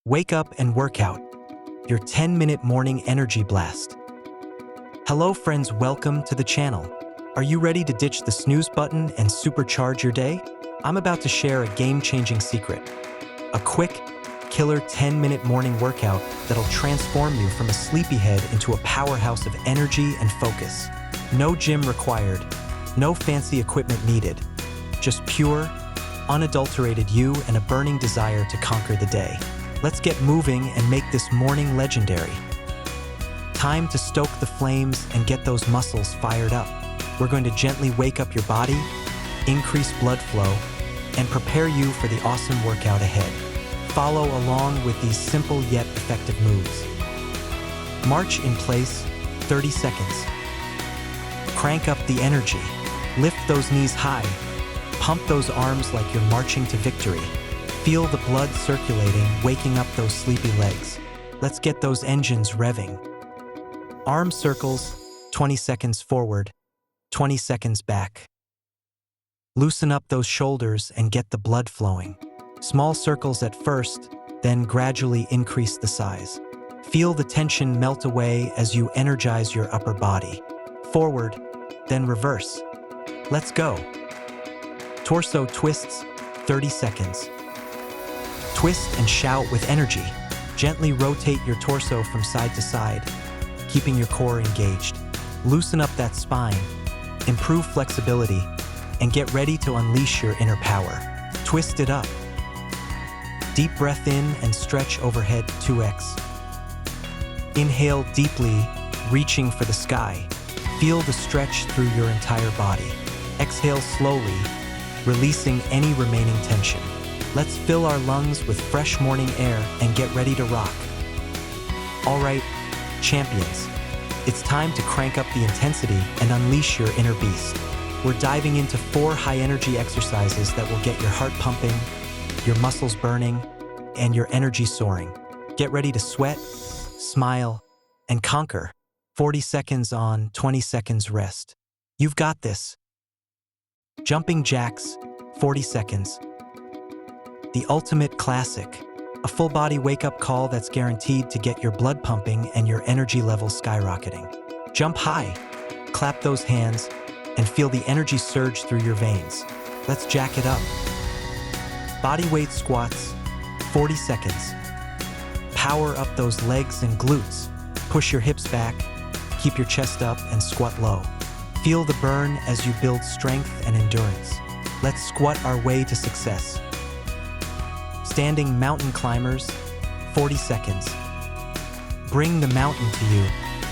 Wake up and work out. Your 10-minute morning energy blast. Hello friends, welcome to the channel. Are you ready to ditch the snooze button and supercharge your day? I'm about to share a game-changing secret. A quick, killer 10-minute morning workout that'll transform you from a sleepyhead into a powerhouse of energy and focus. No gym required, no fancy equipment needed. Just pure, unadulterated you and a burning desire to conquer the day. Let's get moving and make this morning legendary. Time to stoke the flames and get those muscles fired up. We're going to gently wake up your body, increase blood flow, and prepare you for the awesome workout ahead. Follow along with these simple yet effective moves. March in place, 30 seconds. Crank up the energy. Lift those knees high. Pump those arms like you're marching to victory. Feel the blood circulating, waking up those sleepy legs. Let's get those engines revving. Arm circles, 20 seconds forward, 20 seconds back. Loosen up those shoulders and get the blood flowing. Small circles at first, then gradually increase the size. Feel the tension melt away as you energize your upper body. Forward, then reverse. Let's go. Torso twists, 30 seconds. Twist and shout with energy. Gently rotate your torso from side to side, keeping your core engaged. Loosen up that spine, improve flexibility, and get ready to unleash your inner power. Twist it up. Deep breath in and stretch overhead 2x. Inhale deeply, reaching for the sky. Feel the stretch through your entire body. Exhale slowly, releasing any remaining tension. Let's fill our lungs with fresh morning air and get ready to rock. All right, champions, it's time to crank up the intensity and unleash your inner beast. We're diving into 4 high-energy exercises that will get your heart pumping, your muscles burning, and your energy soaring. Get ready to sweat, smile, and conquer. 40 seconds on, 20 seconds rest. You've got this. Jumping jacks, 40 seconds. The ultimate classic, a full-body wake-up call that's guaranteed to get your blood pumping and your energy levels skyrocketing. Jump high, clap those hands, and feel the energy surge through your veins. Let's jack it up. Body weight squats, 40 seconds. Power up those legs and glutes. Push your hips back, keep your chest up, and squat low. Feel the burn as you build strength and endurance. Let's squat our way to success. Standing mountain climbers, 40 seconds. Bring the mountain to you.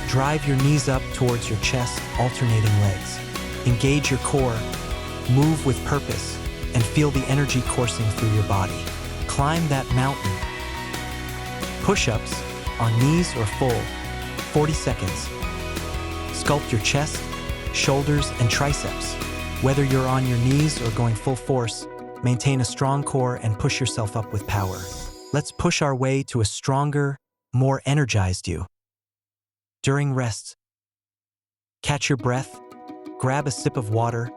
Drive your knees up towards your chest, alternating legs. Engage your core, move with purpose, and feel the energy coursing through your body. Climb that mountain. Push-ups, on knees or full, 40 seconds. Sculpt your chest, shoulders, and triceps. Whether you're on your knees or going full force, maintain a strong core and push yourself up with power. Let's push our way to a stronger, more energized you. During rests, catch your breath, grab a sip of water,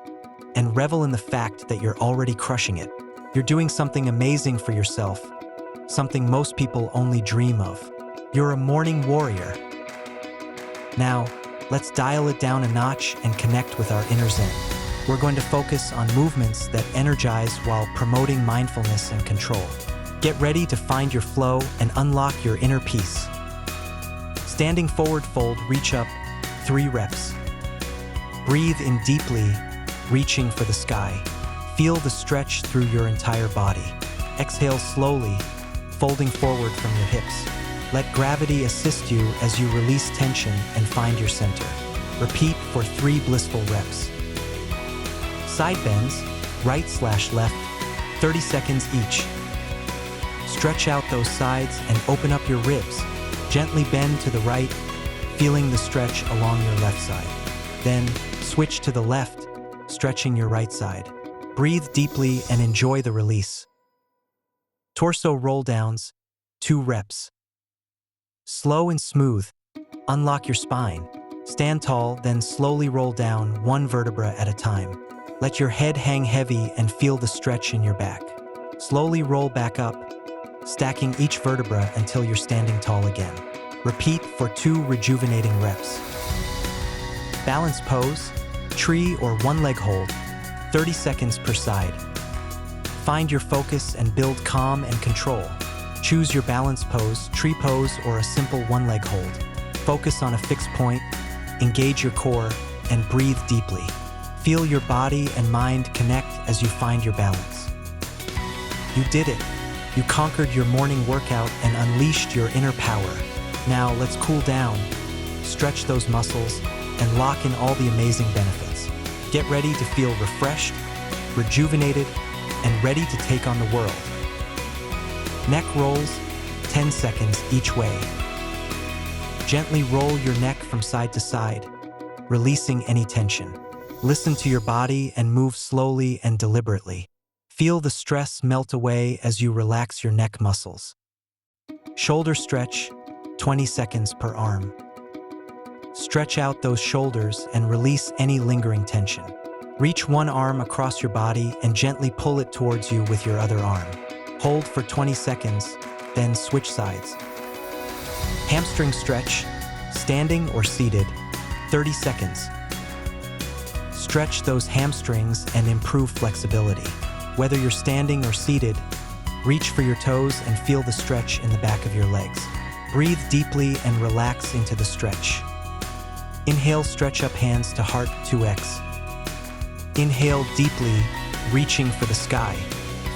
and revel in the fact that you're already crushing it. You're doing something amazing for yourself, something most people only dream of. You're a morning warrior. Now, let's dial it down a notch and connect with our inner zen. We're going to focus on movements that energize while promoting mindfulness and control. Get ready to find your flow and unlock your inner peace. Standing forward fold, reach up, 3 reps. Breathe in deeply, reaching for the sky. Feel the stretch through your entire body. Exhale slowly, folding forward from your hips. Let gravity assist you as you release tension and find your center. Repeat for 3 blissful reps. Side bends, right/left, 30 seconds each. Stretch out those sides and open up your ribs. Gently bend to the right, feeling the stretch along your left side. Then, switch to the left, stretching your right side. Breathe deeply and enjoy the release. Torso roll downs, 2 reps. Slow and smooth, unlock your spine. Stand tall, then slowly roll down 1 vertebra at a time. Let your head hang heavy and feel the stretch in your back. Slowly roll back up, stacking each vertebra until you're standing tall again. Repeat for 2 rejuvenating reps. Balance pose, tree or one leg hold, 30 seconds per side. Find your focus and build calm and control. Choose your balance pose, tree pose, or a simple one leg hold. Focus on a fixed point, engage your core, and breathe deeply. Feel your body and mind connect as you find your balance. You did it. You conquered your morning workout and unleashed your inner power. Now let's cool down, stretch those muscles, and lock in all the amazing benefits. Get ready to feel refreshed, rejuvenated, and ready to take on the world. Neck rolls, 10 seconds each way. Gently roll your neck from side to side, releasing any tension. Listen to your body and move slowly and deliberately. Feel the stress melt away as you relax your neck muscles. Shoulder stretch, 20 seconds per arm. Stretch out those shoulders and release any lingering tension. Reach one arm across your body and gently pull it towards you with your other arm. Hold for 20 seconds, then switch sides. Hamstring stretch, standing or seated, 30 seconds. Stretch those hamstrings and improve flexibility. Whether you're standing or seated, reach for your toes and feel the stretch in the back of your legs. Breathe deeply and relax into the stretch. Inhale, stretch up hands to heart 2x. Inhale deeply, reaching for the sky.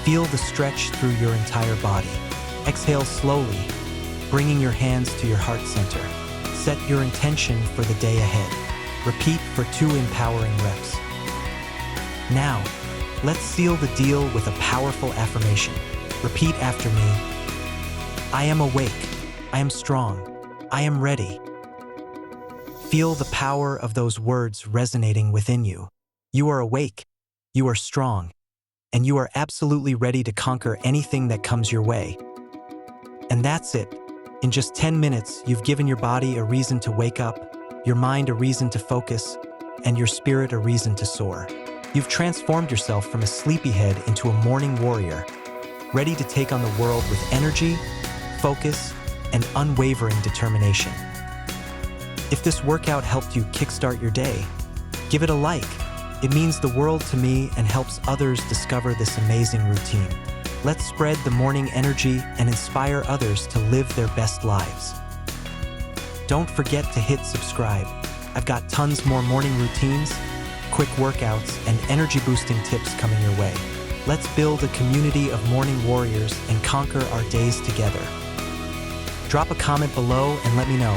Feel the stretch through your entire body. Exhale slowly, bringing your hands to your heart center. Set your intention for the day ahead. Repeat for 2 empowering reps. Now, let's seal the deal with a powerful affirmation. Repeat after me. I am awake. I am strong. I am ready. Feel the power of those words resonating within you. You are awake. You are strong. And you are absolutely ready to conquer anything that comes your way. And that's it. In just 10 minutes, you've given your body a reason to wake up, your mind a reason to focus, and your spirit a reason to soar. You've transformed yourself from a sleepyhead into a morning warrior, ready to take on the world with energy, focus, and unwavering determination. If this workout helped you kickstart your day, give it a like. It means the world to me and helps others discover this amazing routine. Let's spread the morning energy and inspire others to live their best lives. Don't forget to hit subscribe. I've got tons more morning routines, quick workouts, and energy-boosting tips coming your way. Let's build a community of morning warriors and conquer our days together. Drop a comment below and let me know,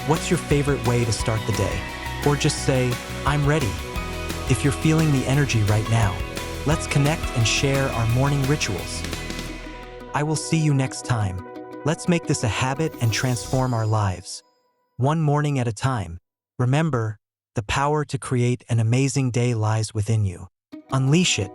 what's your favorite way to start the day? Or just say, I'm ready. If you're feeling the energy right now, let's connect and share our morning rituals. I will see you next time. Let's make this a habit and transform our lives. One morning at a time. Remember, the power to create an amazing day lies within you. Unleash it.